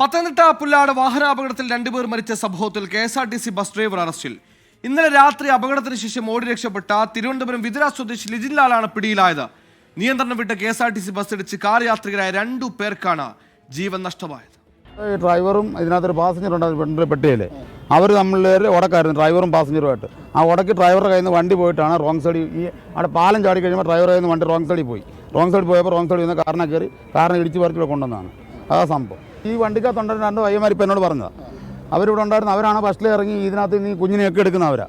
പത്തനംതിട്ട പുല്ലാട് വാഹനാപകടത്തിൽ 2 പേർ മരിച്ച സംഭവത്തിൽ KSRTC ബസ് ഡ്രൈവർ അറസ്റ്റിൽ. ഇന്നലെ രാത്രി അപകടത്തിന് ശേഷം ഓടി രക്ഷപ്പെട്ട തിരുവനന്തപുരം വിതുര സ്വദേശി ലിജിൻ ലാലാണ് പിടിയിലായത്. നിയന്ത്രണം വിട്ട് KSRTC ബസ് ഇടിച്ച് കാർ യാത്രികരായ 2 പേർക്കാണ് ജീവൻ നഷ്ടമായത്. ഡ്രൈവറും ഇതിനകത്തൊരു പാസഞ്ചർ ഉണ്ടായിരുന്നു പെട്ടിയല്ലേ, അവർ തമ്മിൽ ഉടക്കായിരുന്നു, ഡ്രൈവറും പാസഞ്ചറുമായിട്ട്. ആ ഉടക്ക് ഡ്രൈവറുടെ കയ്യിൽ നിന്ന് വണ്ടി പോയിട്ടാണ് റോങ് സൈഡിൽ ഈ അവിടെ പാലം ചാടി കഴിയുമ്പോൾ ഡ്രൈവറുടെ കയ്യിൽ നിന്ന് വണ്ടി റോങ് സൈഡിൽ പോയി. റോങ് സൈഡിൽ പോയപ്പോൾ റോങ് സൈഡിൽ നിന്ന് കാറിനെ കയറി കാറിനെ ഇടിച്ച് പറിച്ചിവിടെ കൊണ്ടുവന്നതാണ് അതാ സംഭവം. ഈ വണ്ടിക്കകത്തുണ്ടായിരുന്ന 2 പയ്യന്മാർ ഇപ്പം എന്നോട് പറഞ്ഞതാണ്, അവരിവിടെ ഉണ്ടായിരുന്ന അവരാണ് ബസ്സിൽ ഇറങ്ങി ഇതിനകത്ത് നീ കുഞ്ഞിനെയൊക്കെ എടുക്കുന്നവരാ.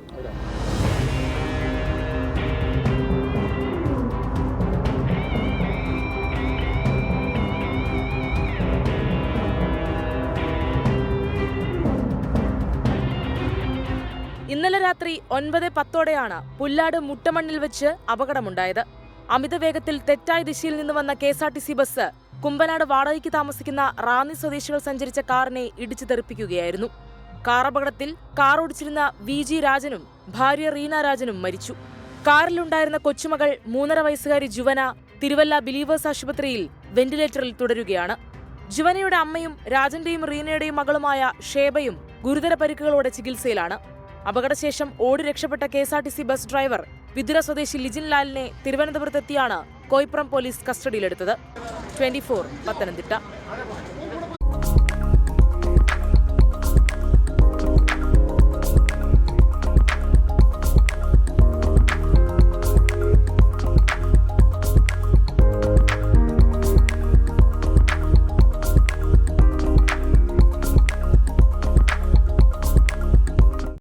ഇന്നലെ രാത്രി 9:10 പുല്ലാട് മുട്ടമണ്ണിൽ വെച്ച് അപകടമുണ്ടായത്. അമിത വേഗത്തിൽ തെറ്റായ ദിശയിൽ നിന്ന് വന്ന KSRTC ബസ് കുമ്പനാട് വാടകയ്ക്ക് താമസിക്കുന്ന റാന്നി സ്വദേശികൾ സഞ്ചരിച്ച കാറിനെ ഇടിച്ചു തെറിപ്പിക്കുകയായിരുന്നു. കാർ അപകടത്തിൽ കാർ ഓടിച്ചിരുന്ന VG രാജനും ഭാര്യ റീന രാജനും മരിച്ചു. കാറിലുണ്ടായിരുന്ന കൊച്ചുമകൾ 3.5 വയസ്സുകാരി ജുവന തിരുവല്ല ബിലീവേഴ്സ് ആശുപത്രിയിൽ വെന്റിലേറ്ററിൽ തുടരുകയാണ്. ജുവനയുടെ അമ്മയും രാജന്റെയും റീനയുടെയും മകളുമായ ഷേബയും ഗുരുതര പരിക്കുകളോടെ ചികിത്സയിലാണ്. അപകടശേഷം ഓടി രക്ഷപ്പെട്ട KSRTC ബസ് ഡ്രൈവർ വിതുര സ്വദേശി ലിജിൻ ലാലിനെ തിരുവനന്തപുരത്തെത്തിയാണ് കോയിപ്പുറം പോലീസ് കസ്റ്റഡിയിലെടുത്തത്. 24 പത്തനംതിട്ട.